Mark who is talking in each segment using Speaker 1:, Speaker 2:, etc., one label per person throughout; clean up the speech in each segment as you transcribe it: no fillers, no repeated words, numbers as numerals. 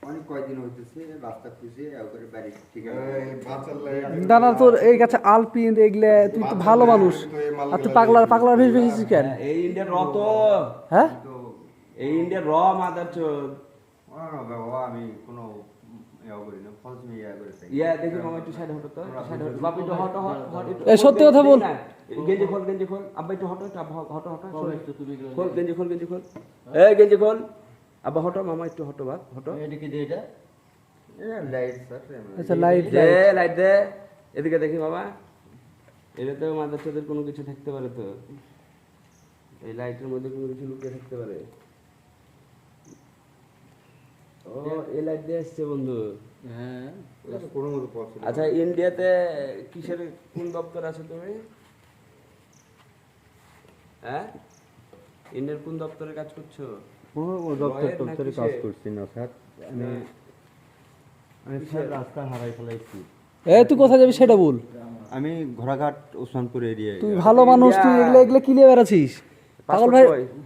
Speaker 1: অনেক কয়দিন হইতেছে রাস্তা খুঁজে করে বাড়ি ঠিকানা
Speaker 2: দাদা তোর এই কাছে আলপিন এগুলা তুই তো ভালো মানুষ আর তুই পাগলার ভেষ ভেসেছিস কেন?
Speaker 3: এই ইন্ডিয়ার র তো
Speaker 2: হ্যাঁ
Speaker 1: তো
Speaker 3: এই ইন্ডিয়ার র মাদার চোদ
Speaker 1: বাবা আমি কোনো ইয়া করি না ফলস ইয়া করে থাকি
Speaker 3: ইয়া দেখি মামা একটু সাইড হটো তো সাইড হটো বাপ একটু হটো হট একটু
Speaker 2: এই সত্যি কথা বল।
Speaker 3: গেঞ্জি খোল আব্বা একটু হটো হটো খোল গেঞ্জি খোল এই গেঞ্জি খোল আব্বা হটো মামা একটু হটো বাপ হটো
Speaker 4: এদিকে দে এটা
Speaker 1: লাইট স্যার
Speaker 2: আচ্ছা লাইট
Speaker 3: দে লাইট দে এদিকে দেখি বাবা এটা তো মাদার চোদের কোনো কিছু থাকতে পারে তো এই লাইটের মধ্যে কোনো কিছু লুকিয়ে থাকতে পারে ও এই লাইট দিয়ে আসছে বন্ধু
Speaker 4: হ্যাঁ
Speaker 1: কোনো মতো পছন্দ
Speaker 3: আচ্ছা ইন্ডিয়াতে কিসের কোন দপ্তর আছে তুমি হ্যাঁ ইন্ডিয়ার কোন দপ্তরে কাজ করছো
Speaker 1: কোনো দপ্তরে কাজ করছি না স্যার আমি স্যার রাস্তা হারাই ফেলাইছি
Speaker 2: এ তুই কোথায় যাবি সেটা বল।
Speaker 1: আমি ঘোড়াঘাট ওসমানপুর এরিয়ায়
Speaker 2: তুই ভালো মানুষ, তুই এগুলা কি নিয়ে বেড়াচ্ছিস? পাগল ভাই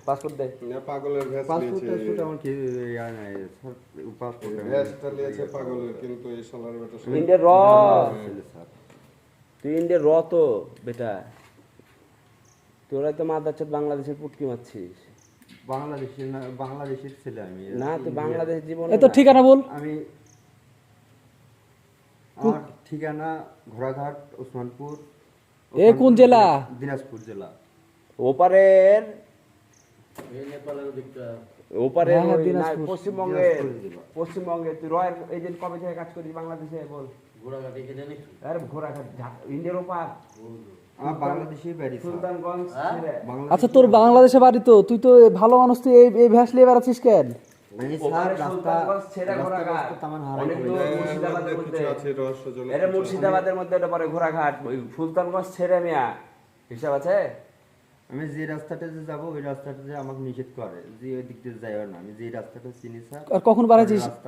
Speaker 3: পাসপোর্ট দে
Speaker 5: পাগলের ভ্যাস
Speaker 1: পাসপোর্ট আমার কি ইয়া নাই স্যার পাসপোর্ট
Speaker 5: ভ্যাসটা লিয়েছে পাগলের, কিন্তু এই শালার বেটা
Speaker 3: ইন্ডিয়ার র
Speaker 1: স্যার
Speaker 3: তুই ইন্ডিয়ার র তো বেটা তোরা তো মাদার চোদ বাংলাদেশের পুটকি মারছিস
Speaker 1: বাংলাদেশের ছেলে আমি
Speaker 3: না তুই বাংলাদেশ জীবন
Speaker 2: এ তো ঠিকানা বল।
Speaker 1: আমি আমার ঠিকানা ঘোড়াঘাট ওসমানপুর
Speaker 2: এ কোন জেলা?
Speaker 1: দিনাজপুর জেলা
Speaker 3: ওপারের
Speaker 4: এই নেপালের দিকটা
Speaker 3: ওপারে
Speaker 2: হ্যাঁ, হ্যাঁ,
Speaker 3: ওই না,
Speaker 2: দিনাজপুর।
Speaker 3: পশ্চিমবঙ্গে তুই রয়ের এজেন্ট কবে থেকে কাজ করিস বাংলাদেশে বল
Speaker 4: ঘোড়াঘাট এখানে নাকি
Speaker 3: আরে ঘোড়াঘাট ইন্ডিয়ার ওপার
Speaker 1: আমার বাংলাদেশেই বাড়ি স্যার।
Speaker 3: সুলতানগঞ্জ ছেড়ে।
Speaker 1: বাংলাদেশ
Speaker 2: আচ্ছা তোর বাংলাদেশে বাড়ি তো, তুই তো ভালো মানুষ, তুই এই ভ্যাস নিয়ে বেড়াচ্ছিস কেন?
Speaker 1: আমি স্যার
Speaker 3: ওপারে
Speaker 1: রাস্তা
Speaker 3: সুলতানগঞ্জ ছেড়ে ঘোড়াঘাট
Speaker 1: তেমন হারাই
Speaker 3: অনেক দূর
Speaker 1: ফেলেছি।
Speaker 3: মুর্শিদাবাদের
Speaker 5: কিছু
Speaker 3: মধ্যে
Speaker 5: আছে রহস্যজনক
Speaker 3: এটা মুর্শিদাবাদের মধ্যে এটা পরে ঘোড়াঘাট ওই সুলতানগঞ্জ ছেড়ে মিয়া হিসাব আছে
Speaker 1: আমি যে রাস্তাটা যে যাবো ওই রাস্তাটা যে আমাকে নিষেধ করে যে ওই দিক দিয়ে যাইও না, আমি যে রাস্তাটা চিনি স্যার
Speaker 2: আর কখন বাড়াইছিস?
Speaker 1: রাস্তা